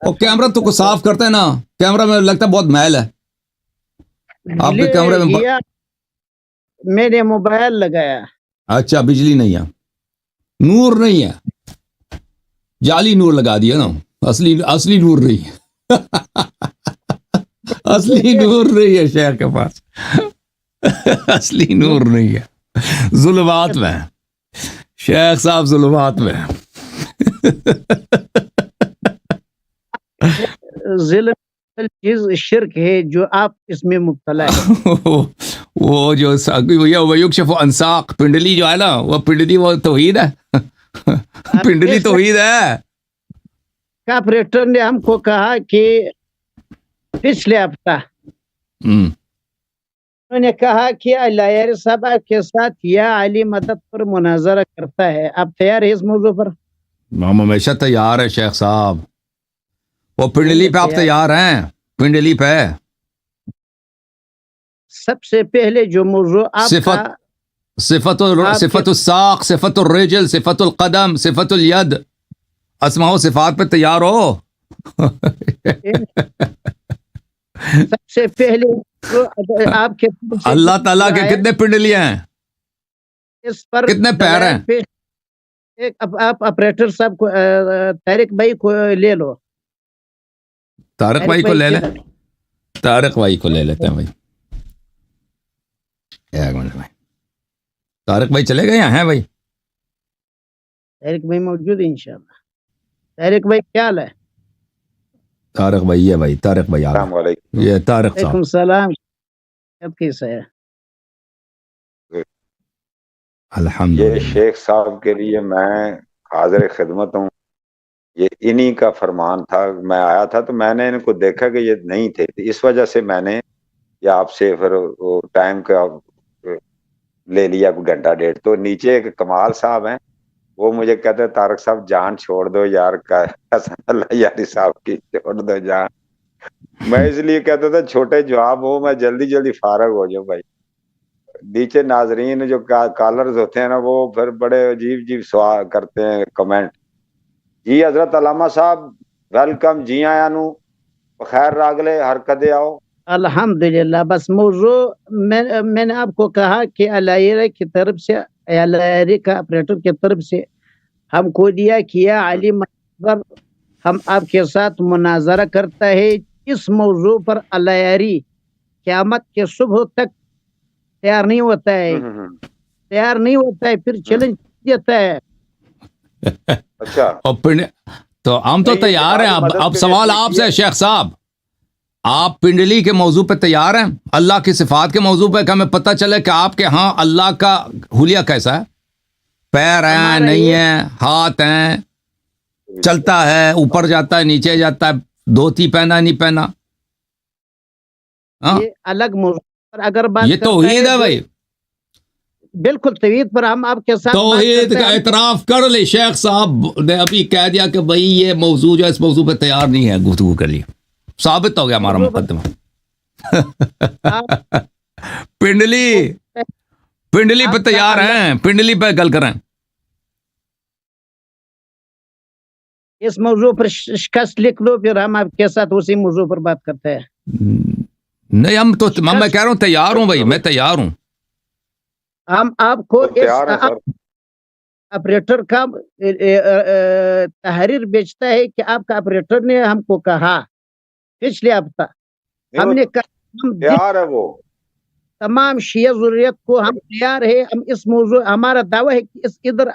اور کیمرہ تو کو صاف کرتے ہیں نا, کیمرہ میں لگتا ہے بہت میل ہے آپ کے کیمرے میں. میں نے موبائل لگایا. اچھا بجلی نہیں ہے, نور نہیں ہے, جعلی نور لگا دیا نا, اصلی نور نہیں ہے. اصلی نور نہیں ہے شہر کے پاس, اصلی نور نہیں ہے, ظلمات میں شیخ صاحب, ظلمات میں. ظلم چیز شرک ہے جو آپ اس میں مبتلا ہے. وہ جو ویکشف انساق پنڈلی جو ہے نا, وہ پنڈلی وہ توحید ہے, پنڈلی توحید ہے. آپریٹر نے ہم کو کہا کہ پچھلے ہفتہ انہوں نے کہا کہ لائر صاحب آپ کے ساتھ یا علی مدد پر مناظرہ کرتا ہے, آپ تیار ہیں اس موضوع پر؟ ہم ہمیشہ تیار ہے شیخ صاحب. وہ پنڈلی پہ آپ تیار ہیں؟ پنڈلی پہ سب سے پہلے جو موضوع آپ کا صفت الساق, صفت الرجل, صفت القدم, صفت الید, اسماء و صفات پہ تیار ہو. سب سے پہلے آپ کے اللہ تعالیٰ کے کتنے پنڈلی ہیں, اس پر کتنے پیر ہیں؟ آپ آپریٹر صاحب کو طارق بھائی کو لے لو. طارق بھائی کو لے لیں, طارق بھائی کو لے لیتے ہیں بھائی. ایک منٹ بھائی, طارق بھائی چلے گئے ہیں بھائی؟ طارق بھائی موجود ہے انشاءاللہ. طارق بھائی کیا حال ہے؟ طارق بھائی ہے بھائی, طارق بھائی السلام علیکم. یہ طارق صاحب. وعلیکم السلام, کیسا ہے؟ الحمد یہ للہ. شیخ صاحب کے لیے میں حاضر خدمت ہوں. یہ انہی کا فرمان تھا. میں آیا تھا تو میں نے ان کو دیکھا کہ یہ نہیں تھے, اس وجہ سے میں نے یہ آپ سے پھر وہ ٹائم کا لے لیا, کوئی گھنٹہ ڈیڑھ. تو نیچے ایک کمال صاحب ہیں, وہ مجھے کہتے ہیں طارق صاحب جان چھوڑ دو یار, حسن اللہ یاری صاحب کی چھوڑ دو جان. میں اس لیے کہتا تھا چھوٹے جواب ہو, میں جلدی جلدی فارغ ہو جاؤں بھائی. نیچے ناظرین جو کالرز ہوتے ہیں نا, وہ پھر بڑے عجیب عجیب سوال کرتے ہیں, کمنٹ. جی حضرت علامہ صاحب ویلکم, جی آیا نو بخیر راگلے حرکت آؤ. الحمدللہ. بس موضوع میں نے آپ کو کہا کہ علائرہ کی طرف سے, علائرہ کا آپریٹر کی طرف سے ہم کو دیا کیا علی مدد ہم آپ کے ساتھ مناظرہ کرتا ہے. اس موضوع پر علائری قیامت کے صبح تک تیار نہیں ہوتا ہے, پھر چیلنج دیتا ہے. اچھا تو ہم تو تیار ہیں. اب سوال آپ سے شیخ صاحب, آپ پنڈلی کے موضوع پہ تیار ہیں؟ اللہ کی صفات کے موضوع پہ کہ ہمیں پتہ چلے کہ آپ کے ہاں اللہ کا حلیہ کیسا ہے, پیر ہیں نہیں ہیں, ہاتھ ہیں, چلتا ہے, اوپر جاتا ہے, نیچے جاتا ہے, دھوتی پہنا نہیں پہنا. یہ الگ موضوع پر اگر بات یہ توحید ہے بھائی, بالکل توحید پر ہم آپ کے ساتھ توحید کا اعتراف کر لے. شیخ صاحب نے ابھی کہہ دیا کہ بھائی یہ موضوع جو اس موضوع پہ تیار نہیں ہے گفتگو کے لیے, ثابت ہو گیا ہمارا مقدمہ. پنڈلی پہ تیار ہیں, پنڈلی پہ گل کریں. اس موضوع پر شکست لکھ لو, پھر ہم آپ کے ساتھ اسی موضوع پر بات کرتے ہیں. نہیں ہم تو میں کہہ رہا ہوں تیار ہوں بھائی, میں تیار ہوں. ہم آپ کو آپریٹر کا تحریر بیچتا ہے کہ آپ کا آپریٹر نے ہم کو کہا پچھلے ہفتہ, ہم نے کہا تیار ہے وہ تمام شیعہ ضروریت کو ہم تیار ہے. ہم اس موضوع, ہمارا دعویٰ ہے کہ اس ادھر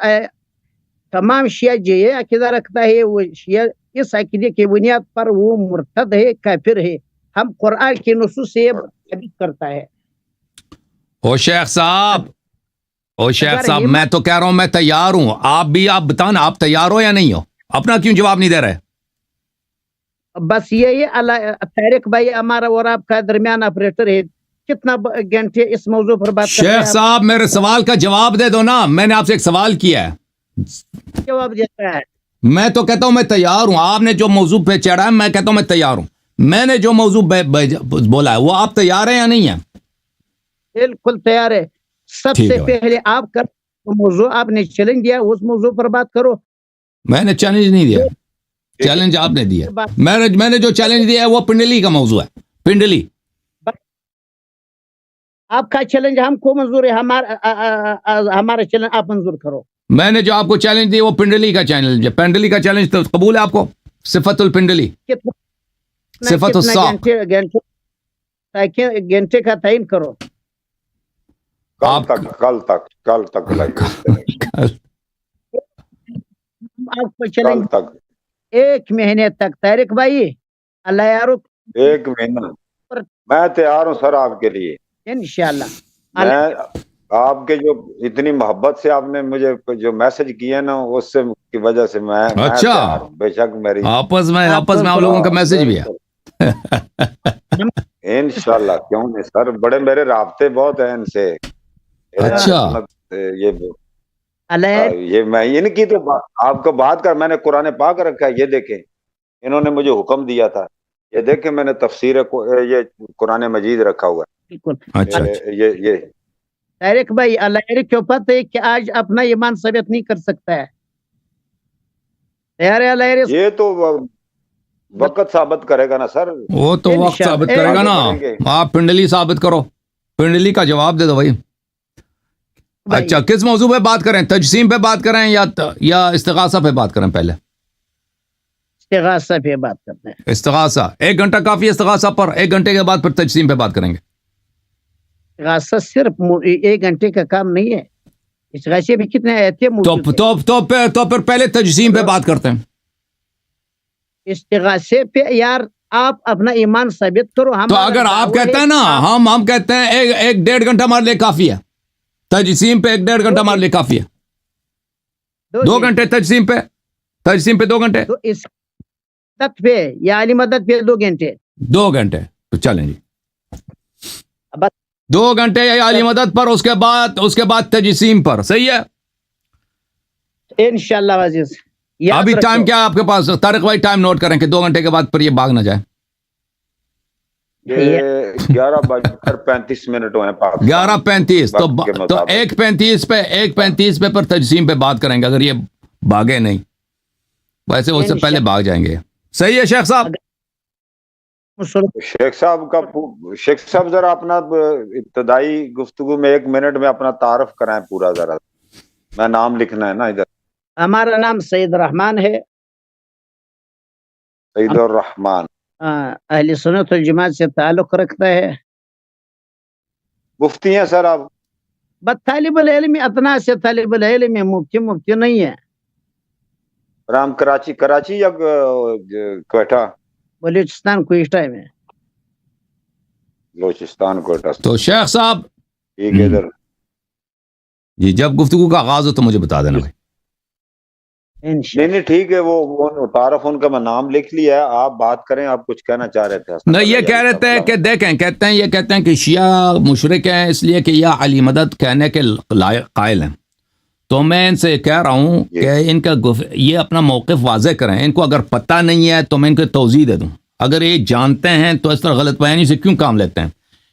تمام شیعہ جو یہ عقیدہ رکھتا ہے, وہ شیعہ اس عقیدے کی بنیاد پر وہ مرتد ہے, کافر ہے. ہم قرآن کی نصوص سے ثابت کرتا ہے. او شیخ صاحب میں تو کہہ رہا ہوں میں تیار ہوں. آپ بھی آپ بتاؤ نا, آپ تیار ہو یا نہیں ہو؟ اپنا کیوں جواب نہیں دے رہے؟ بس یہ طارق بھائی ہمارا اور آپ کا درمیان آپریٹر ہے, کتنا گھنٹے اس موضوع پر بات کرتے ہیں. شیخ صاحب میرے سوال کا جواب دے دو نا, میں نے آپ سے ایک سوال کیا ہے, جواب دیتا ہے. میں تو کہتا ہوں میں تیار ہوں. آپ نے جو موضوع پہ چڑھا ہے میں کہتا ہوں میں تیار ہوں. میں نے جو موضوع بولا ہے وہ آپ تیار ہیں یا نہیں ہیں؟ بالکل تیار ہے. سب سے پہلے آپ کا موضوع آپ نے چیلنج دیا, اس موضوع پر بات کرو. میں نے چیلنج نہیں دیا. چیلنج آپ نے دیا. میں نے جو چیلنج دیا ہے وہ پنڈلی کا موضوع ہے. پنڈلی آپ کا چیلنج ہم کو منظور ہے, ہمارا چیلنج آپ منظور کرو. میں نے جو آپ کو چیلنج دیا وہ پنڈلی کا چیلنج ہے. پنڈلی کا چیلنج تو قبول ہے آپ کو؟ صفت الپنڈلی, صفت الساق. گھنٹے کا تعین کرو. کل تک آپ کو چیلنج 1 مہینے تک. طارق بھائی اللہ یارو 1 مہینہ میں تیار ہوں سر آپ کے لیے انشاءاللہ. میں آپ کے جو اتنی محبت سے آپ نے مجھے جو میسج کیا نا اس سے کی وجہ سے میں تیار ہوں. بے شک میری آپس میں آپ لوگوں کا میسج بھی ہے انشاءاللہ. کیوں نہیں سر, بڑے میرے رابطے بہت ہیں ان سے. اچھا یہ میں ان کی تو آپ کو بات کر, میں نے قرآن پاک رکھا ہے, یہ دیکھیں انہوں نے مجھے حکم دیا تھا, یہ دیکھیں میں نے تفسیر یہ قرآن مجید رکھا ہوا ہے. اچھا یہ طارق بھائی اللہ کے پتہ ہے کہ آج اپنا ایمان ثابت نہیں کر سکتا ہے. یہ تو وقت ثابت کرے گا نا سر. وہ تو وقت ثابت کرے گا نا. آپ پنڈلی ثابت کرو, پنڈلی کا جواب دے دو بھائی. اچھا کس موضوع پہ بات کریں؟ تجسیم پہ بات کریں یا استغاثہ پہ بات کریں؟ پہلے استغاثہ پہ بات کرتے ہیں. استغاثہ 1 گھنٹہ کافی ہے استغاثہ پر. 1 گھنٹے کے بعد پھر تجسیم پہ بات کریں گے. استغاثہ صرف 1 گھنٹے کا کام نہیں ہے. استغاثے بھی کتنے آیتیں موجود ہیں. تو پھر پہلے تجسیم پہ بات کرتے ہیں. استغاثے پہ یار آپ اپنا ایمان ثابت کرو. تو اگر آپ کہتے ہیں نا, ہم کہتے ہیں 1-1.5 گھنٹہ ہمارے لیے کافی ہے. تجسیم پہ 1-1.5 گھنٹہ ہمارے لیے کافی ہے. 2 گھنٹے تجسیم پہ 2 گھنٹے. تو اس مدد پہ یا علی مدد پہ 2 گھنٹے. 2 گھنٹے تو چلیں جی. 2 گھنٹے یا علی مدد پر, اس کے بعد تجسیم پر. صحیح ہے انشاءاللہ عزیز. ابھی ٹائم کیا آپ کے پاس طارق بھائی؟ ٹائم نوٹ کریں کہ 2 گھنٹے کے بعد پر یہ بھاگ نہ جائے. 11:35 ہوئے ہیں پاکستان. 11:35 تو 1:35 پہ پر تجسیم پہ بات کریں گے اگر یہ بھاگے نہیں. ویسے اس سے پہلے بھاگ جائیں گے. صحیح ہے شیخ صاحب. شیخ صاحب ذرا اپنا ابتدائی گفتگو میں 1 منٹ میں اپنا تعارف کرائیں پورا ذرا. میں نام لکھنا ہے نا ادھر. ہمارا نام سید الرحمان ہے. سید الرحمان اہل سنت والجماعت سے تعلق رکھتا ہے. مفتی ہیں سر آپ؟ بس طالب العلم, اتنا سے طالب العلم ہے, مفتی نہیں ہے. رام کراچی یا کوئٹہ؟ بلوچستان کوئٹہ میں. بلوچستان کوئٹہ. تو شیخ صاحب ٹھیک ہے ادھر جی, جب گفتگو کا آغاز ہو تو مجھے بتا دینا بھائی. نہیں ٹھیک ہے. وہ تعارف ان کا میں نام لکھ لیا ہے. آپ بات کریں, آپ کچھ کہنا چاہ رہے تھے. نہیں, یہ کہہ رہے تھے کہ دیکھیں, کہتے ہیں کہ شیعہ مشرک ہیں اس لیے کہ یا علی مدد کہنے کے قائل ہیں. تو میں ان سے کہہ رہا ہوں کہ ان کا یہ اپنا موقف واضح کریں. ان کو اگر پتہ نہیں ہے تو میں ان کو توضیح دے دوں. اگر یہ جانتے ہیں تو اس طرح غلط بیانی سے کیوں کام لیتے ہیں؟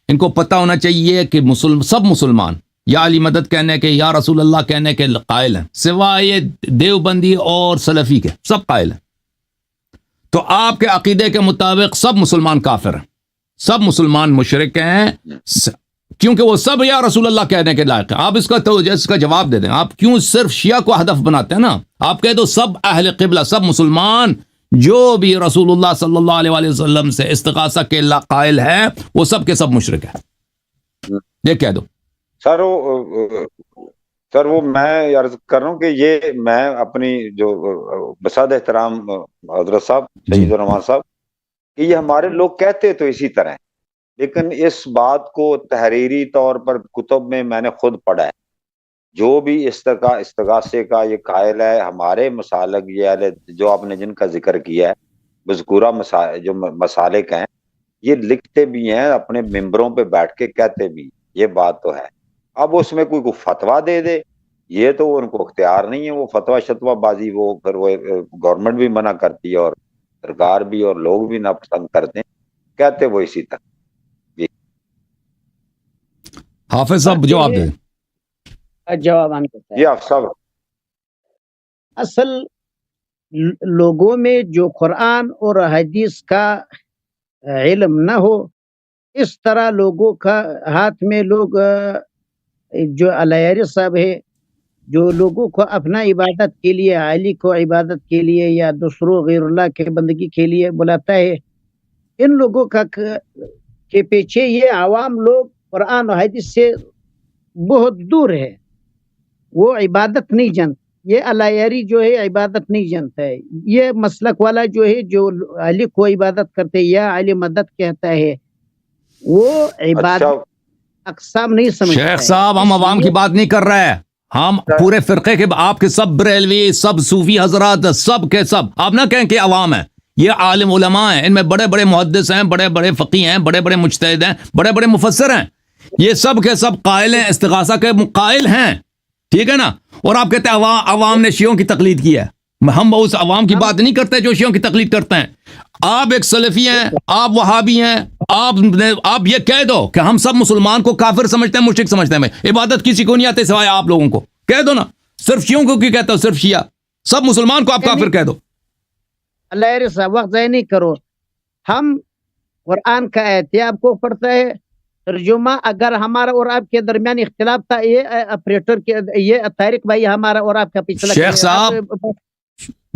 ان کو پتہ ہونا چاہیے کہ سب مسلمان یا علی مدد کہنے کے یا رسول اللہ کہنے کے قائل ہیں, سوائے دیوبندی اور سلفی کے سب قائل ہیں. تو آپ کے عقیدے کے مطابق سب مسلمان کافر ہیں, سب مسلمان مشرک ہیں, کیونکہ وہ سب یا رسول اللہ کہنے کے لائق ہیں. آپ اس کا جواب دے دیں. آپ کیوں صرف شیعہ کو ہدف بناتے ہیں نا؟ آپ کہہ دو سب اہل قبلہ, سب مسلمان جو بھی رسول اللہ صلی اللہ علیہ وآلہ وسلم سے استغاثہ کے قائل ہے وہ سب کے سب مشرک ہیں. یہ کہہ دو. سر وہ میں عرض کر رہا ہوں کہ یہ میں اپنی جو بساد احترام حضرت صاحب سید الرحمان صاحب کہ یہ ہمارے لوگ کہتے تو اسی طرح, لیکن اس بات کو تحریری طور پر کتب میں نے خود پڑھا ہے. جو بھی استغاثے کا یہ قائل ہے, ہمارے مسالک یہ جو آپ نے جن کا ذکر کیا ہے مذکورہ جو مسالک ہیں, یہ لکھتے بھی ہیں اپنے ممبروں پہ بیٹھ کے, کہتے بھی. یہ بات تو ہے. اب اس میں کوئی فتویٰ دے دے, یہ تو ان کو اختیار نہیں ہے. وہ فتویٰ شتویٰ بازی وہ پھر وہ گورنمنٹ بھی منع کرتی ہے اور سرکار بھی اور لوگ بھی ناپسند کرتے ہیں, کہتے وہ اسی طرح. حافظ صاحب جواب دیں. جواب یہ آپ صاحب اصل لوگوں میں جو قرآن اور حدیث کا علم نہ ہو، اس طرح لوگوں کا ہاتھ میں لوگ جو علیہ صاحب ہے، جو لوگوں کو اپنا عبادت کے لیے، علی کو عبادت کے لیے یا دوسروں غیر اللہ کے بندگی کے لیے بلاتا ہے، ان لوگوں کا کے پیچھے یہ عوام لوگ قرآن و حدیث سے بہت دور ہے، وہ عبادت نہیں جانتے. یہ علیہ جو ہے عبادت نہیں جانتا ہے. یہ مسلک والا جو ہے جو علی کو عبادت کرتے یا علی مدد کہتا ہے، وہ عبادت اچھا اقسام نہیں سمجھتا ہے. شیخ صاحب ہم عوام کی بات نہیں کر رہے ہیں، ہم پورے فرقے کے آپ کے سب بریلوی، سب صوفی حضرات، سب کے سب، آپ نہ کہیں کہ عوام ہیں، یہ عالم علماء ہیں، ان میں بڑے بڑے محدث ہیں، بڑے بڑے فقی ہیں، بڑے بڑے مجتہد ہیں، بڑے بڑے مفسر ہیں، یہ سب کے سب قائل ہیں، استغاثہ کے قائل ہیں، ٹھیک ہے نا. اور آپ کہتے ہیں عوام نے شیعوں کی تقلید کی ہے. ہم اس عوام کی بات نہیں کرتے جو شیعوں کی تقلید کرتے ہیں. آپ ایک سلفی ہیں، آپ وہابی ہیں، آپ یہ کہہ دو کہ ہم سب مسلمان کو کافر سمجھتے ہیں، مشرک سمجھتے ہیں. میں عبادت کسی کو نہیں آتے سوائے آپ لوگوں کو. کہہ دو نا، صرف شیعوں کو کیوں کہتے ہو؟ صرف شیعہ، سب مسلمان کو آپ کافر کہہ دو. اللہ صاحب وقت ضائع نہیں کرو. ہم قرآن کا آیت آپ کو پڑھتا ہے ترجمہ. اگر ہمارا اور آپ کے درمیان اختلاف تھا، یہ آپریٹر کے، یہ طارق بھائی ہمارا اور آپ کا پچھلا شیخ صاحب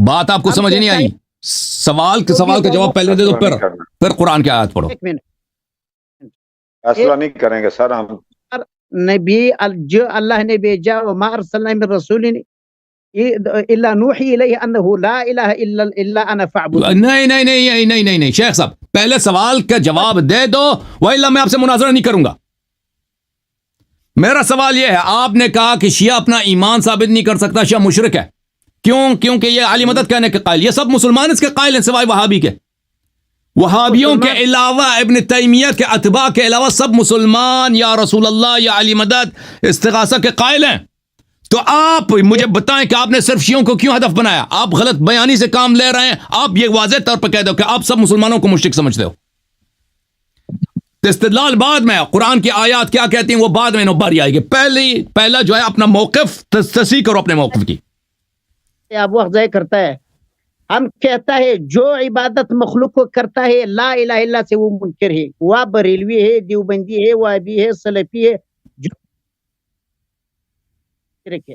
بات آپ کو سمجھ نہیں آئی. سوال کا جواب پہلے دے دو، پھر قرآن کی آیت پڑھو. ایک منٹ، فیصلہ نہیں کریں گے سر ہم. نبی جو اللہ نے بھیجا، وما ارسلنا من رسول الا نوحی الیہ انہ لا الہ الا انا فاعبدون. نہیں شیخ صاحب پہلے سوال کا جواب دے دو، وإلا میں آپ سے مناظرہ نہیں کروں گا. میرا سوال یہ ہے، آپ نے کہا کہ شیعہ اپنا ایمان ثابت نہیں کر سکتا، شیعہ مشرک ہے. کیوں؟ کیونکہ یہ علی مدد کہنے کے قائل، یہ سب مسلمان اس کے قائل ہیں سوائے وہابی کے. وہابیوں کے علاوہ، ابن تیمیہ کے اتباع کے علاوہ سب مسلمان یا رسول اللہ یا علی مدد استغاثہ کے قائل ہیں. تو آپ مجھے بتائیں کہ آپ نے صرف شیعوں کو کیوں ہدف بنایا؟ آپ غلط بیانی سے کام لے رہے ہیں. آپ یہ واضح طور پہ کہہ دو کہ آپ سب مسلمانوں کو مشرک سمجھتے ہو. استدلال بعد میں، قرآن کی آیات کیا کہتی ہیں وہ بعد میں باری آئے گی. پہلا جو ہے اپنا موقف تصحیح کرو، اپنے موقف کی. آپ وقت ضائع کرتا ہے. ہم کہتا ہے جو عبادت مخلوق کو کرتا ہے لا الہ الا سے وہ منکر ہے. وہ بریلوی ہے، دیوبندی ہے، وہابی ہے، سلفی ہے، جو شرک ہے.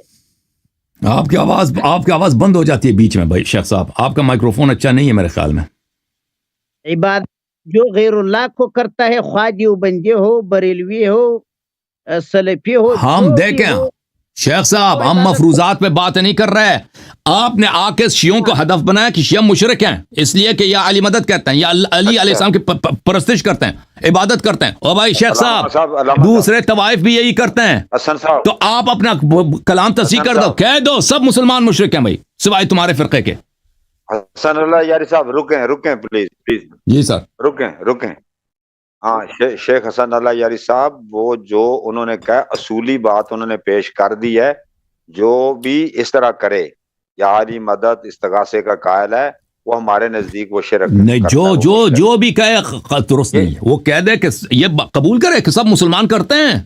آپ کی آواز بند ہو جاتی ہے بیچ میں بھائی. شیخ صاحب آپ کا مائکروفون اچھا نہیں ہے میرے خیال میں. عبادت جو غیر اللہ کو کرتا ہے، خواہ دیوبندی ہو، بریلوی ہو، سلفی ہو، ہم دیکھیں شیخ صاحب، ہم مفروضات پہ بات نہیں کر رہے. آپ نے آ کے شیعوں کو ہدف بنایا کہ شیعہ مشرک ہیں اس لیے کہ یا علی مدد کہتے ہیں یا علی علیہ السلام کی پرستش کرتے ہیں، عبادت کرتے ہیں. اور بھائی شیخ صاحب دوسرے طوائف بھی یہی کرتے ہیں. تو آپ اپنا کلام تصحیح کر دو، کہہ دو سب مسلمان مشرک ہیں بھائی سوائے تمہارے فرقے کے. حسن اللہ یاری صاحب رکیں پلیز. جی سر رکیں. ہاں شیخ حسن اللہ یاری صاحب، وہ جو انہوں نے کہا اصولی بات انہوں نے پیش کر دی ہے. جو بھی اس طرح کرے یا علی مدد استغاثے کا قائل ہے، وہ ہمارے نزدیک وہ شرک نہیں. جو بھی کہے درست نہیں ہے. وہ کہہ دے کہ یہ قبول کرے کہ سب مسلمان کرتے ہیں.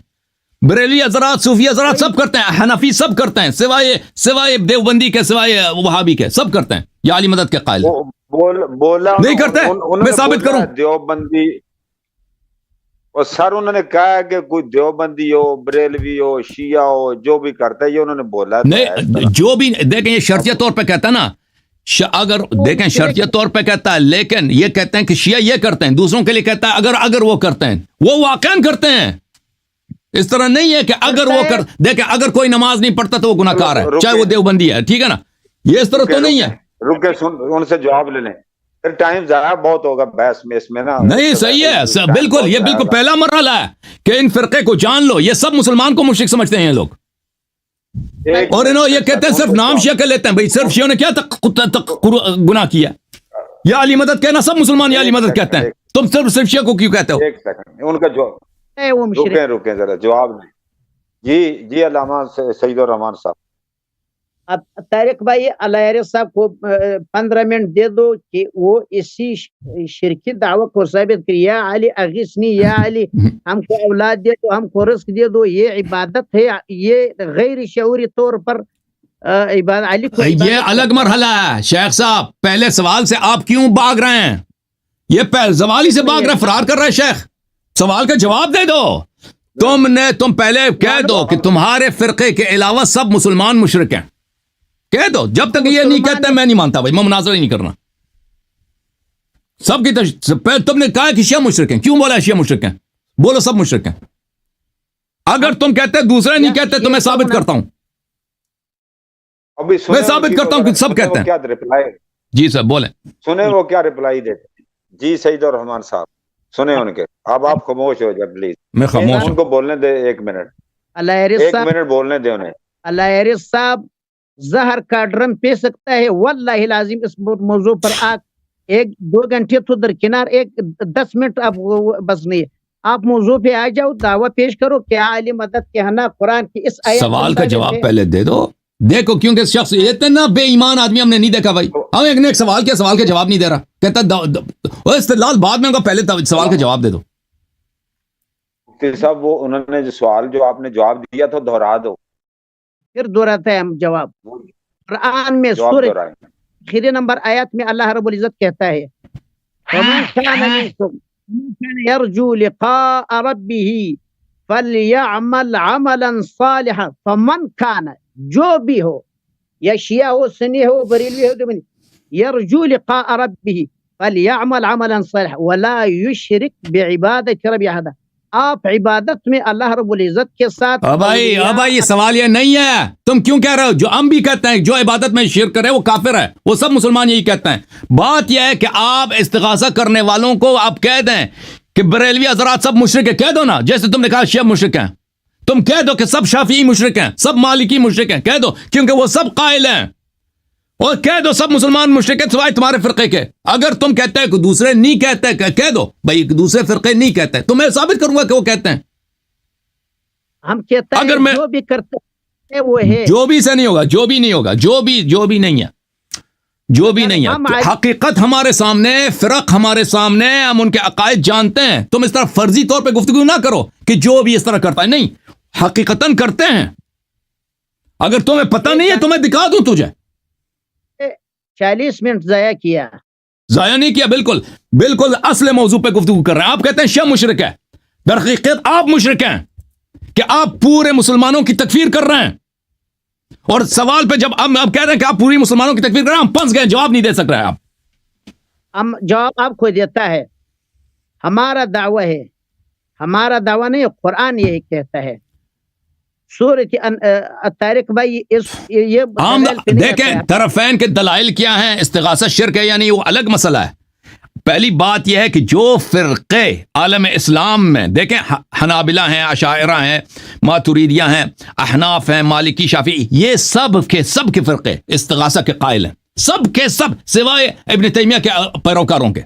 بریلی حضرات، صوفی حضرات سب کرتے ہیں، حنفی سب کرتے ہیں، سوائے دیوبندی کے، سوائے وہابی کے، سب کرتے ہیں یا علی مدد کے قائل بولا نہیں کرتے. میں ثابت کروں؟ دیوبندی اور سر انہوں نے کہا ہے کہ کوئی دیوبندی ہو، بریلوی ہو، شیعہ ہو، جو بھی کرتا ہے یہ انہوں نے بولا نہیں. جو بھی دیکھیں یہ شرطیہ طور پہ کہتا ہے نا، اگر دیکھیں شرطیہ طور پہ کہتا ہے، لیکن یہ کہتے ہیں کہ شیعہ یہ کرتے ہیں، دوسروں کے لیے کہتا ہے اگر وہ کرتے ہیں، وہ واقعاً کرتے ہیں. اس طرح نہیں ہے کہ اگر وہ دیکھیں اگر کوئی نماز نہیں پڑھتا تو وہ گناہ کار ہے، چاہے وہ دیوبندی ہے، ٹھیک ہے نا. یہ اس طرح تو نہیں ہے. رکے ان سے جواب لے لیں، پھر ٹائم ضائع بہت ہوگا بحث میں اس میں نا. نہیں صحیح ہے بالکل. یہ بالکل پہلا مرحلہ ہے کہ ان فرقے کو جان لو. یہ سب مسلمان کو مشرک سمجھتے ہیں یہ لوگ، اور انہوں یہ کہتے ہیں صرف نام شیعہ کر لیتے ہیں. بھائی صرف شیعوں نے کیا گناہ کیا؟ یا علی مدد کہنا سب مسلمان یا علی مدد کہتے ہیں، تم صرف شیعہ کو کیوں کہتے ہو؟ ایک سیکنڈ ان کا جواب رکیں ذرا جواب دیں. جی علامہ سعید الرحمان صاحب. اب طارق بھائی علیہ صاحب کو 15 منٹ دے دو کہ وہ اسی شرکی دعوی کو ثابت کرے. یا علی اغیثنی، یا علی ہم کو اولاد دے دو، ہم کو رزق دے دو. یہ عبادت ہے، یہ غیر شعوری طور پر عبادت علی کو یہ الگ مرحلہ ہے شیخ صاحب. پہلے سوال سے آپ کیوں بھاگ رہے ہیں؟ یہ سوال ہی سے بھاگ رہے، فرار کر رہے ہیں شیخ. سوال کا جواب دے دو. تم پہلے کہہ دو کہ تمہارے فرقے کے علاوہ سب مسلمان مشرک ہیں. کہہ دو. جب تک یہ نہیں کہتے میں نہیں مانتا بھائی، میں مناظرہ ہی نہیں کرنا. سب کی تم نے کہا کہ شیعہ مشرک ہیں. کیوں بولا شیعہ مشرک ہیں؟ بولو سب مشرک ہیں. اگر تم کہتے دوسرے نہیں کہتے تو میں ثابت کرتا ہوں. میں ثابت کرتا ہوں کہ سب کہتے ہیں. کیا رپلائی؟ جی سر بولیں. سنیں وہ کیا رپلائی دیتے ہیں. جی سعید الرحمان صاحب سنیں ان کے. اب آپ خاموش ہو جائے پلیز. میں خاموش ان کو بولنے دے 1 منٹ. 1 منٹ بولنے دے انہیں. اللہ صاحب زہر کا ڈرم پی سکتا ہے واللہ لازم. اس موضوع پر آپ 1-2 گھنٹے تو درکنار 10 منٹ اب بس نہیں ہے. آپ موضوع پہ آ جاؤ، دعویٰ پیش کرو کہ عالی مدد کہنا قرآن کی اس آیت. سوال کا جواب پہلے دے دو. دیکھو کیونکہ شخص اتنا بے ایمان آدمی ہم نے نہیں دیکھا بھائی. ہم ایک سوال کیا، سوال کا جواب نہیں دے رہا. کہتا استدلال بعد میں، پہلے سوال کا جواب دے دو. مفتی صاحب وہ انہوں نے جو سوال جو آپ نے جواب دیا تھا دہرا دو. پھر دہراتا ہے ہم جواب. قرآن میں سورہ آخری نمبر آیات میں اللہ رب العزت کہتا ہے وَمَنْ كَانَ مِنْكُمْ يَرْجُو لِقَاءَ رَبِّهِ فَلْيَعْمَلْ عَمَلًا صَالِحًا. فَمَنْ كَانَ جو بھی ہو، یا شیعہ ہو، سنی ہو، بریلوی ہو، یرجو لقاء ربه فلیعمل عملا صالحا ولا یشرک بعبادت ربی احدا. آپ عبادت میں اللہ رب العزت کے ساتھ. بھائی یہ سوال یہ نہیں ہے. تم کیوں کہہ رہے ہو؟ جو ہم بھی کہتے ہیں جو عبادت میں شرک کرے وہ کافر ہے. وہ سب مسلمان یہی کہتے ہیں. بات یہ ہے کہ آپ استغاثہ کرنے والوں کو آپ کہہ دیں کہ بریلوی حضرات سب مشرک ہیں. کہہ دو نا، جیسے تم نے کہا شیعہ مشرک ہیں. تم کہہ دو کہ سب شافعی مشرک ہیں، سب مالکی مشرک ہیں. کہہ دو کیونکہ وہ سب قائل ہیں. اور کہہ دو سب مسلمان مشرک ہیں سوائے تمہارے فرقے کے. اگر تم کہتے ہیں کہ دوسرے نہیں کہتے، کہہ دو بھائی دوسرے فرقے نہیں کہتے، تو میں ثابت کروں گا کہ وہ کہتے ہیں. ہم کہتے ہیں اگر میں جو بھی کرتے ہیں وہ ہے. جو بھی سے نہیں ہوگا، جو بھی نہیں ہوگا، جو بھی نہیں ہے، جو بھی نہیں ہے. حقیقت ہمارے سامنے، فرق ہمارے سامنے، ہم ان کے عقائد جانتے ہیں. تم اس طرح فرضی طور پہ گفتگو نہ کرو کہ جو بھی اس طرح کرتا ہے. نہیں، حقیقتاً کرتے ہیں. اگر تمہیں پتہ نہیں ہے تو میں دکھا دوں تجھے. 40 منٹ ضائع کیا. ضائع نہیں کیا. بالکل اصل موضوع پہ گفتگو کر رہے ہیں. آپ کہتے ہیں شیعہ مشرک ہے، در حقیقت آپ مشرک ہیں کہ آپ پورے مسلمانوں کی تکفیر کر رہے ہیں. اور سوال پہ جب ہم کہہ رہے ہیں کہ آپ پوری مسلمانوں کی تکفیر کر رہے ہیں، ہم پھنس گئے، جواب نہیں دے سک رہے. ہم جواب آپ کو دیتا ہے. ہمارا دعویٰ ہے، ہمارا دعویٰ نہیں، قرآن یہی کہتا ہے. سورۃ طارق بھائی یہ دیکھیں طرفین کے دلائل کیا ہیں. استغاثہ شرک ہے یا نہیں وہ الگ مسئلہ ہے. پہلی بات یہ ہے کہ جو فرقے عالم اسلام میں دیکھیں، حنابلہ ہیں، اشاعرہ ہیں، ماتریدیہ ہیں، احناف ہیں، مالکی، شافعی، یہ سب کے فرقے استغاثہ کے قائل ہیں. سب کے سب سوائے ابن تیمیہ کے پیروکاروں کے.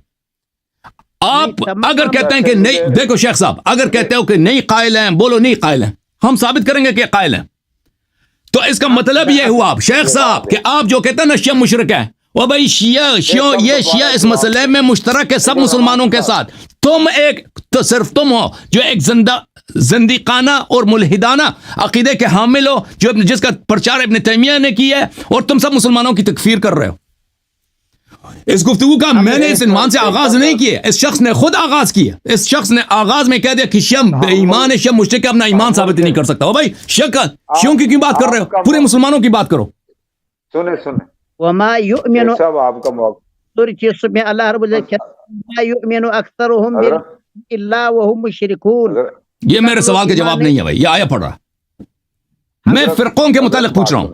آپ اگر کہتے ہیں کہ نہیں، دیکھو شیخ صاحب اگر کہتے ہو کہ نہیں قائل ہیں، بولو نہیں قائل ہیں، ہم ثابت کریں گے کہ قائل ہیں. تو اس کا مطلب یہ ہوا آپ شیخ صاحب کہ آپ جو کہتے ہیں نا شیعہ مشرک ہے، وہ بھائی شیعہ اس مسئلے میں مشترک ہے سب مسلمانوں کے ساتھ. تو صرف تم ہو جو ایک زندیقانہ اور ملحدانہ عقیدے کے حامل ہو، جس کا پرچار ابن تیمیہ نے کیا ہے، اور تم سب مسلمانوں کی تکفیر کر رہے ہو. اس گفتگو کا میں نے اس عنوان سے آغاز نہیں کیا، اس شخص نے خود آغاز کیا. اس شخص نے آغاز میں کہہ دیا کہ شیعہ بے ایمان ہے، شیعہ مشرک ہے، اپنا ایمان ثابت نہیں کر سکتا. بھائی شیعوں کی کیوں بات کر رہے ہو؟ پورے مسلمانوں کی بات کرو. سنیں وما یؤمن صاحب آپ کا موقع. سورۃ میں اللہ رب العزت ما یؤمن اکثرهم الا وهم مشرکون. یہ میرے سوال کا جواب نہیں ہے بھائی، یہ آیا پڑھ رہا. میں فرقوں کے متعلق پوچھ رہا ہوں.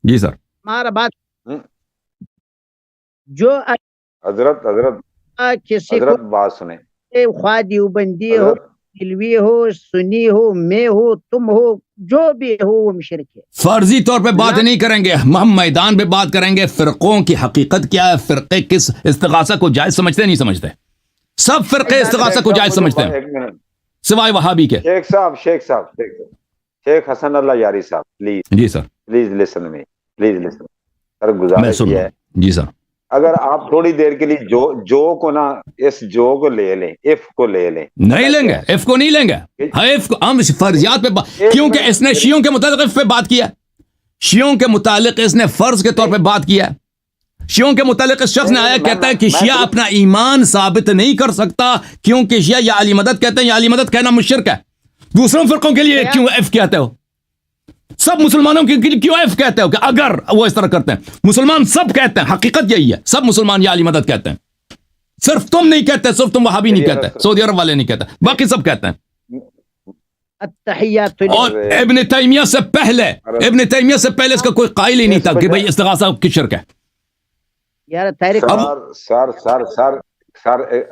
جی سر. ہمارا بات جو حضرت بات سنیں. خواہ دیوبندی ہو، علوی ہو، سنی ہو، میں ہو، تم ہو، جو بھی ہو وہ مشرک ہے. فرضی طور پہ بات نہیں کریں گے ہم، میدان پہ بات کریں گے. فرقوں کی حقیقت کیا ہے، فرقے کس استغاثہ کو جائز سمجھتے نہیں سمجھتے. سب فرقے استغاثہ کو جائز سمجھتے ہیں سوائے وہابی کے. شیخ حسن اللہ یاری صاحب please. G sir. Please listen میں، پلیز لسن. سر گزارش ہے. جی سر. اگر آپ تھوڑی دیر کے لیے جو کو نا اس جو کو لے لیں، اف کو لے لیں. نہیں لیں گے، اف کو نہیں لیں گے. اف کو ہم فرضیات پہ کیونکہ اس نے شیعوں کے متعلق اف پہ بات کیا. شیعوں کے متعلق اس نے فرض کے طور پہ بات کیا ہے. شیعوں کے متعلق اس شخص نے آیا کہتا ہے کہ شیعہ اپنا ایمان ثابت نہیں کر سکتا کیونکہ شیعہ یا علی مدد کہتے ہیں, یا علی مدد کہنا مشرک ہے. دوسروں فرقوں کے لیے کیوں ایف کہتے ہو؟ سب مسلمانوں کے لیے کیوں ایف کہتے ہو کہ اگر وہ اس طرح کرتے ہیں؟ مسلمان سب کہتے ہیں, حقیقت یہی ہے, سب مسلمان یا علی مدد کہتے ہیں. صرف تم نہیں کہتے, صرف تم وہابی نہیں کہتے, سعودی عرب والے نہیں کہتے, باقی سب کہتے ہیں. التحیات اور ابن تیمیہ سے پہلے اس کا کوئی قائل ہی نہیں تھا کہ بھئی استغاثہ کی شرک ہے. یار تاریخ سر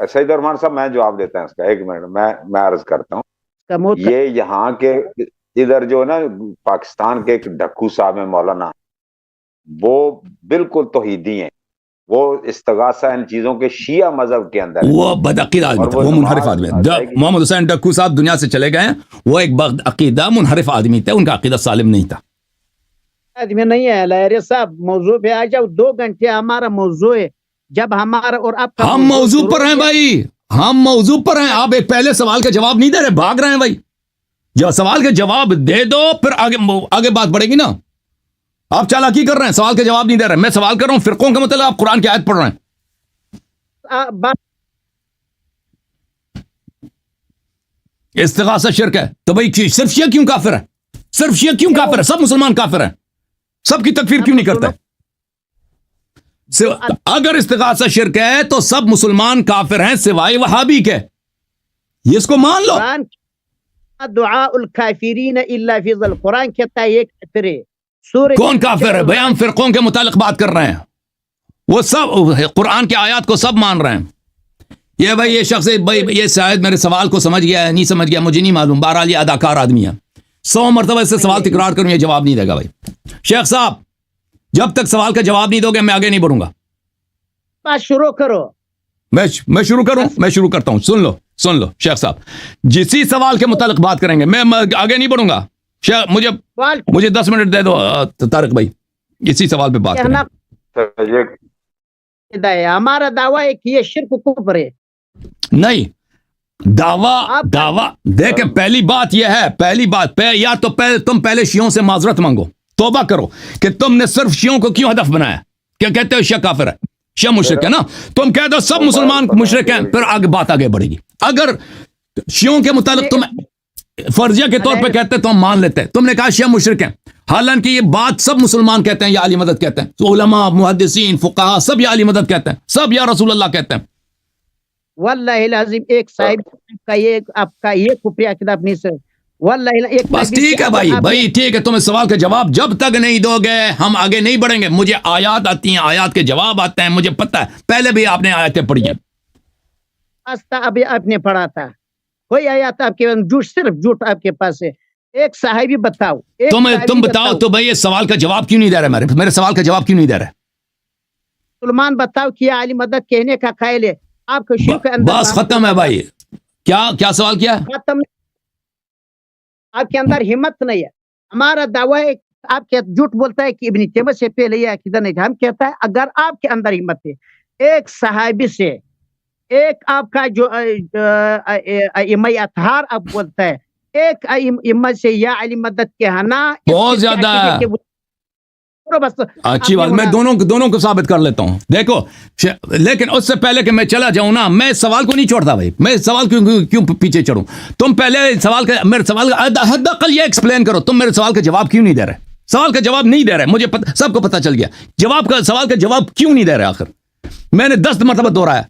سید ارمان صاحب میں جواب دیتا ہوں اس کا, 1 منٹ میں عرض کرتا ہوں. یہ یہاں کے ادھر جو نا پاکستان کے ایک ڈھکو صاحب ہیں مولانا, وہ بالکل توحیدی ہیں, وہ استغاثہ ان چیزوں کے شیعہ مذہب کے اندر, وہ بدعقیدہ آدمی تھا, وہ منحرف آدمی ہے. محمد حسین ڈکو صاحب دنیا سے چلے گئے ہیں, وہ ایک بدعقیدہ منحرف آدمی تھے, ان کا عقیدہ سالم نہیں تھا. آدمی نہیں ہے لہری صاحب, موضوع پہ آ جاؤ. 2 گھنٹے ہمارا موضوع ہے, جب ہمارا اور آپ کا ہم موضوع پر ہیں بھائی, ہم موضوع پر ہیں. آپ ایک پہلے سوال کا جواب نہیں دے رہے, بھاگ رہے ہیں بھائی. جو سوال کا جواب دے دو پھر آگے بات بڑھے گی نا. آپ چالاکی کر رہے ہیں, سوال کا جواب نہیں دے رہے. میں سوال کر رہا ہوں فرقوں کا مطلب, آپ قرآن کی آیت پڑھ رہے ہیں. استغاثہ شرک ہے تو بھائی صرف شیعہ کیوں کافر ہے؟ صرف شیعہ کیوں کافر ہے؟ سب مسلمان کافر ہیں, سب کی تکفیر کیوں نہیں کرتے؟ اگر استغاثہ شرک ہے تو سب مسلمان کافر ہیں سوائے وہابی کے, یہ اس کو مان لو. دعاء الکافرین الا فی ظل, قرآن کہتا ہے یہ کافر ہے. کون کافر ہے بھائی؟ ہم فرقوں کے متعلق بات کر رہے ہیں, وہ سب قرآن کی آیات کو سب مان رہے ہیں. یہ بھائی یہ شخص بھائی یہ شاید میرے سوال کو سمجھ گیا ہے, نہیں سمجھ گیا مجھے نہیں معلوم, بہرحال یہ اداکار آدمی ہے. 100 مرتبہ اس سے سوال تکرار کروں, یہ جواب نہیں دے گا. بھائی شیخ صاحب جب تک سوال کا جواب نہیں دو گے میں آگے نہیں بڑھوں گا. بات شروع کرو. میں شروع کروں, میں شروع کرتا ہوں. سن لو شیخ صاحب, جسی سوال کے متعلق بات کریں گے, میں آگے نہیں بڑھوں گا. مجھے 10 منٹ دے دو طارق بھائی, اسی سوال پہ بات کریں. ہمارا دعویٰ ہے کہ یہ شرک کفر ہے. نہیں, دعویٰ دیکھیں, پہلی بات یہ ہے, یا تو تم پہلے شیعوں سے معذرت مانگو, توبہ کرو کہ تم نے صرف شیعوں کو کیوں ہدف بنایا. کیا کہتے ہو شیعہ کافر ہے, شیعہ مشرک ہے نا, تم کہہ دو سب مسلمان مشرک ہیں, پھر بات آگے بڑھے گی. اگر شیعوں کے متعلق تم فرضیہ کے طور پہ کہتے تو ہم مان لیتے. تم نے کہا شیعہ مشرک ہیں, حالانکہ یہ بات سب مسلمان کہتے ہیں یا علی مدد کہتے ہیں, علماء محدثین فقہاء سب یا علی مدد کہتے ہیں, سب یا رسول اللہ کہتے ہیں. واللہ العظیم ایک صاحب کا یہ آپ کا یہ کفری عقیدہ اپنی سے, واللہ ایک بس ٹھیک ہے بھائی ٹھیک ہے, تم اس سوال کا جواب جب تک نہیں دو گے ہم آگے نہیں بڑھیں گے. مجھے آیات آتی ہیں, آیات کے جواب آتے ہیں, مجھے پتہ ہے, پہلے بھی آپ نے آیتیں پڑھی ہیں. ابھی آپ نے پڑھا تھا, کوئی آیات آپ کے جھوٹ, صرف جھوٹ آپ کے پاس ہے. ایک صحابی بتاؤ, تم بتاؤ تو بھائی یہ سوال کا جواب کیوں نہیں دے رہے, میرے سوال کا جواب کیوں نہیں دے رہے؟ سلمان بتاؤ کہ علی مدد کہنے کا قائل ہے, آپ کو شرک اندر بس ختم ہے بھائی. کیا سوال کیا؟ ختم. آپ کے اندر ہمت نہیں ہے. ہمارا دعویٰ ہے, آپ کے جھوٹ بولتا ہے کہ ابن تیمیہ سے پہلے یہ عقیدہ نہیں تھا. ہم کہتا ہے اگر آپ کے اندر ہمت ہے, ایک صحابی سے, ایک آپ کا جو ائمہ اطہار آپ بولتا ہے, ایک ائمہ سے یا علی مدد کہنا بہت زیادہ ہے. اچھی بات, میں دونوں کو ثابت کر لیتا ہوں. دیکھو لیکن اس سے پہلے کہ میں چلا جاؤں نا, میں سوال کو نہیں چھوڑتا بھائی, میں سوال کیوں پیچھے چڑھوں. تم پہلے میرے سوال کا حد اقل یہ ایکسپلین کرو, تم میرے سوال کا جواب کیوں نہیں دے رہے. سوال کا جواب نہیں دے رہے, مجھے سب کو پتہ چل گیا سوال کا جواب کیوں نہیں دے رہے. آخر میں نے 10 مرتبہ دوہرایا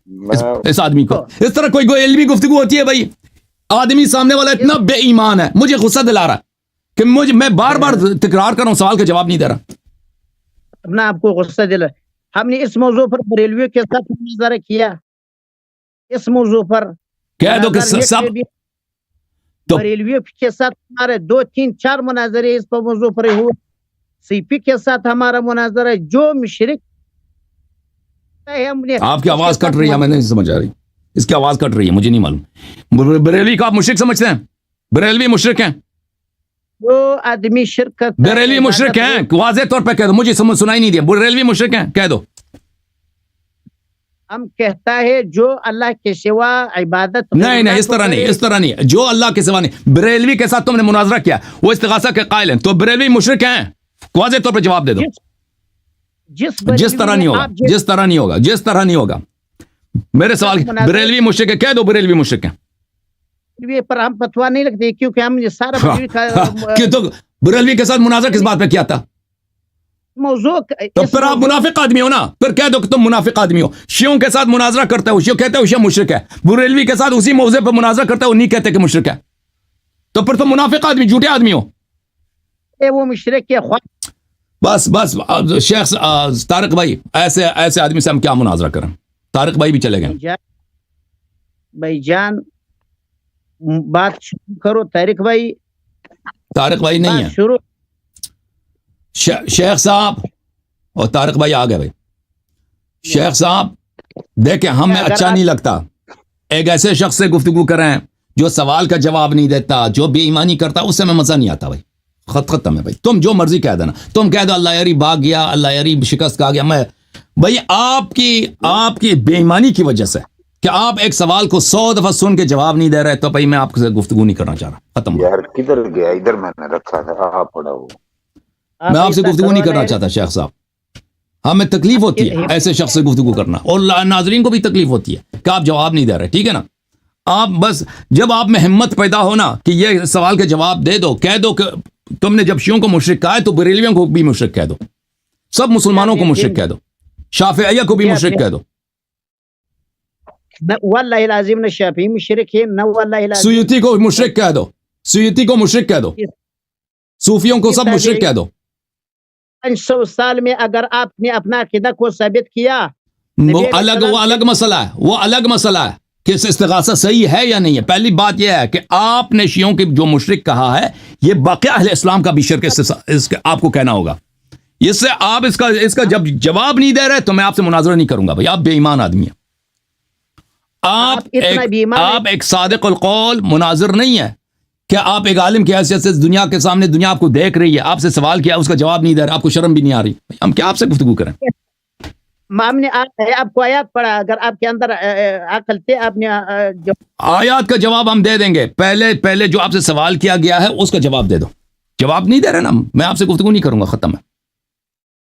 اس آدمی کو. اس طرح کوئی علمی گفتگو ہوتی ہے بھائی؟ آدمی سامنے والا اتنا بے ایمان ہے, مجھے غصہ دلا رہا ہے کہ میں بار بار تکرار کر رہا ہوں, سوال کا جواب نہیں دے رہا. اپنا آپ کو غصہ دلا. ہم نے اس موضوع پر بریلویوں کے ساتھ مناظرہ کیا, اس موضوع پر کہہ دو کہ سب بریلویوں کے ساتھ ہمارے 2 3 4 مناظرے اس پر موضوع پر ہوئے. سی پی کے ساتھ ہمارا مناظرہ, جو مشرک ہے. ہم نے آپ کی آواز کٹ رہی ہے, میں نہیں سمجھ آ رہی, اس کی آواز کٹ رہی ہے, مجھے نہیں معلوم. بریلوی کو آپ مشرک سمجھتے ہیں؟ بریلوی مشرک ہیں؟ جو آدمی شرکت بریلوی مشرک ہیں, واضح طور پہ کہہ دو, مجھے سنائی نہیں دیا. بریلوی مشرک ہیں, کہہ دو. ہم کہتا ہے جو اللہ کے سوا عبادت نہیں اس طرح نہیں, جو اللہ کے سوا نہیں. بریلوی کے ساتھ تم نے مناظرہ کیا, وہ استغاثہ کے قائل ہیں, تو بریلوی مشرک ہیں, واضح طور پہ جواب دے دو. جس طرح نہیں ہوگا, جس طرح نہیں ہوگا, جس طرح نہیں ہوگا. میرے سوال, بریلوی مشرک ہے, کہہ دو بریلوی مشرک ہیں. پر ہم فتوا نہیں رکھتے کیونکہ ہم یہ سارا کہ تو بریلوی کے ساتھ مناظرہ کس بات پہ کیا تھا؟ موضوع. تو پھر آپ منافق آدمی ہو نا, پھر کہہ دو کہ تم منافق آدمی ہو. شیعوں کے ساتھ مناظرہ کرتا ہے, شیعوں کہتے ہیں شیعہ مشرک ہے. بریلوی کے ساتھ اسی موضوع پہ مناظرہ کرتا ہے, وہ نہیں کہتے کہ مشرک ہے. تو پھر تم منافق آدمی, جھوٹے آدمی ہو. وہ مشرک کے بس بس شیخ طارق بھائی, ایسے آدمی سے ہم کیا مناظرہ کریں؟ طارق بھائی بھی چلے گئے. بھائی جان بات شروع کرو. طارق بھائی نہیں ہے شروع. شیخ صاحب اور طارق بھائی آ گئے. بھائی شیخ صاحب دیکھیں, ہمیں اچھا نہیں لگتا ایک ایسے شخص سے گفتگو کریں جو سوال کا جواب نہیں دیتا, جو بے ایمانی کرتا, اس سے ہمیں مزہ نہیں آتا. بھائی ختم ہے. بھائی تم جو مرضی کہہ دینا, تم کہہ دو اللہ یاری بھاگ گیا, اللہ یاری شکست کھا گیا. میں بھائی آپ کی بے ایمانی کی وجہ سے کہ آپ ایک سوال کو 100 دفعہ سن کے جواب نہیں دے رہے, تو بھائی میں آپ سے گفتگو نہیں کرنا چاہ رہا. ختم. یار کدھر گیا؟ ادھر میں نے رکھا تھا, آپ پڑا ہو. میں آپ سے گفتگو نہیں کرنا چاہتا شیخ صاحب. ہمیں تکلیف ہوتی ہے ایسے شخص سے گفتگو کرنا, اور ناظرین کو بھی تکلیف ہوتی ہے کہ آپ جواب نہیں دے رہے. ٹھیک ہے نا. آپ بس جب آپ میں ہمت پیدا ہونا کہ یہ سوال کے جواب دے دو, کہہ دو کہ تم نے جب شیعوں کو مشرک کہا ہے تو بریلویوں کو بھی مشرک کہہ دو, سب مسلمانوں کو مشرک کہہ دو, شافعیہ کو بھی مشرک کہہ دو. واللہ العظیم نہ شافعی مشرک ہے, نہ واللہ العظیم سیوطی کو مشرک کہہ دو, سیوطی کو مشرک کہہ دو, صوفیوں کو سب مشرک کہہ دو. 500 سال میں اگر آپ نے اپنا عقیدہ کو ثابت کیا, وہ الگ مسئلہ ہے, وہ الگ مسئلہ ہے کہ استغاثہ صحیح ہے یا نہیں ہے. پہلی بات یہ ہے کہ آپ نے شیعوں کی جو مشرک کہا ہے, یہ باقی اہل اسلام کا بھی شرک آپ کو کہنا ہوگا. اس سے آپ اس کا جب جواب نہیں دے رہے تو میں آپ سے مناظرہ نہیں کروں گا. بھائی آپ بے ایمان آدمی ہیں. آپ ایک صادق القول مناظر نہیں ہے کہ آپ ایک عالم کی حیثیت سے دنیا کے سامنے, دنیا آپ کو دیکھ رہی ہے, آپ سے سوال کیا, اس کا جواب نہیں دے رہا, آپ کو شرم بھی نہیں آ رہی. ہم کیا آپ سے گفتگو کریں؟ ہم نے آپ کو آیات پڑھا, اگر آپ کے اندر عقل تھے آپ نے آیات کا جواب ہم دے دیں گے. پہلے جو آپ سے سوال کیا گیا ہے اس کا جواب دے دو. جواب نہیں دے رہے نا, میں آپ سے گفتگو نہیں کروں گا. ختم ہے.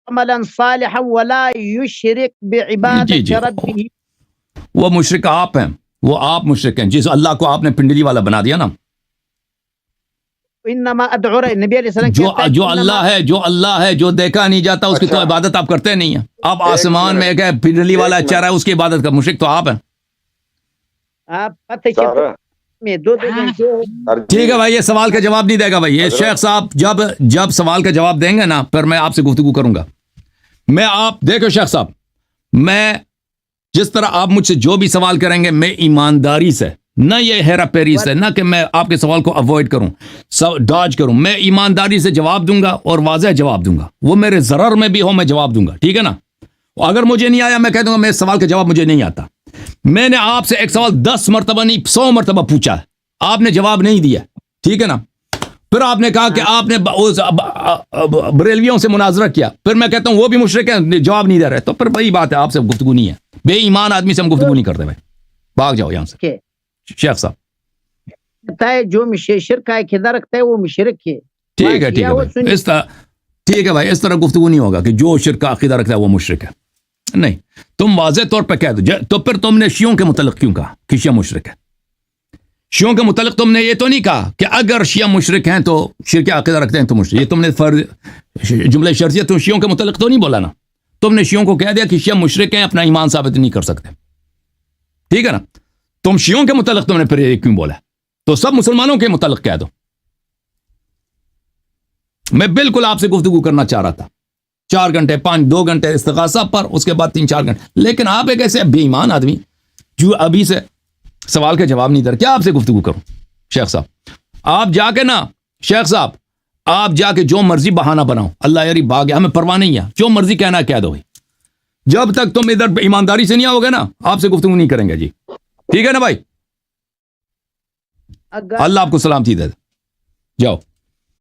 عملا صالحا ولا يشرك بعبادت ربه. وہ مشرک آپ ہیں, وہ آپ مشرک ہیں جس اللہ کو آپ نے پنڈلی والا بنا دیا نا. انما ادعو, نبی علیہ السلام جو اللہ ہے, جو دیکھا نہیں جاتا, اس کی تو عبادت آپ کرتے نہیں ہیں. آپ آسمان میں ایک پنڈلی والا چہرہ ہے, اس کی عبادت کا مشرک تو آپ ہیں. ٹھیک ہے بھائی, یہ سوال کا جواب نہیں دے گا. بھائی یہ شیخ صاحب جب سوال کا جواب دیں گے نا, پھر میں آپ سے گفتگو کروں گا. میں آپ دیکھو شیخ صاحب, میں جس طرح آپ مجھ سے جو بھی سوال کریں گے, میں ایمانداری سے, نہ یہ ہیرا پیری سے, نہ کہ میں آپ کے سوال کو اوائڈ کروں, ڈاج کروں, میں ایمانداری سے جواب دوں گا اور واضح جواب دوں گا. وہ میرے ضرر میں بھی ہو میں جواب دوں گا. ٹھیک ہے نا. اگر مجھے نہیں آیا میں کہہ دوں گا میرے سوال کا جواب مجھے نہیں آتا. میں نے آپ سے ایک سوال 10 مرتبہ نہیں 100 مرتبہ پوچھا ہے, آپ نے جواب نہیں دیا. ٹھیک ہے نا. پھر آپ نے کہا کہ آپ نے بریلویوں سے مناظرہ کیا, پھر میں کہتا ہوں وہ بھی مشرک ہیں, جواب نہیں دے رہے, تو پھر وہی بات ہے, آپ سے گفتگو نہیں ہے. بے ایمان آدمی سے ہم گفتگو نہیں کرتے. بھائی بھاگ جاؤ یہاں سے. شیخ صاحب جو شرک کا عقیدہ رکھتا ہے وہ مشرک ہے. ٹھیک ہے بھائی, اس طرح ٹھیک ہے بھائی, اس طرح گفتگو نہیں ہوگا کہ جو شرک کا عقیدہ رکھتا ہے وہ مشرک ہے. نہیں, تم واضح طور پہ کہہ دو. تو پھر تم نے شیعوں کے متعلق کیوں کہا کہ شیعہ مشرک ہے؟ شیعوں کے متعلق تم نے یہ تو نہیں کہا کہ اگر شیعہ مشرک ہیں تو شرک عقیدہ رکھتے ہیں تو مشرک. یہ تم نے جملہ شرطیہ تو شیعوں کے متعلق تو نہیں بولا نا. تم نے شیعوں کو کہہ دیا کہ شیعہ مشرک ہیں, اپنا ایمان ثابت نہیں کر سکتے. ٹھیک ہے نا. تم شیعوں کے متعلق تم نے پھر یہ کیوں بولا؟ تو سب مسلمانوں کے متعلق کہہ دو. میں بالکل آپ سے گفتگو کرنا چاہ رہا تھا 4 گھنٹے 2 گھنٹے استغاثہ پر, اس کے بعد 3-4 گھنٹے. لیکن آپ ایک ایسے بے ایمان آدمی جو ابھی سے سوال کا جواب نہیں دے رہا, کیا آپ سے گفتگو کروں؟ شیخ صاحب آپ جا کے نا, شیخ صاحب آپ جا کے جو مرضی بہانہ بناؤ, اللہ یاری بھاگ گیا, ہمیں پرواہ نہیں ہے, جو مرضی کہنا کہہ دو. جب تک تم ادھر ایمانداری سے نہیں آؤ گے نا, آپ سے گفتگو نہیں کریں گے. جی ٹھیک ہے نا بھائی, اللہ آپ کو سلامتی دے. جاؤ.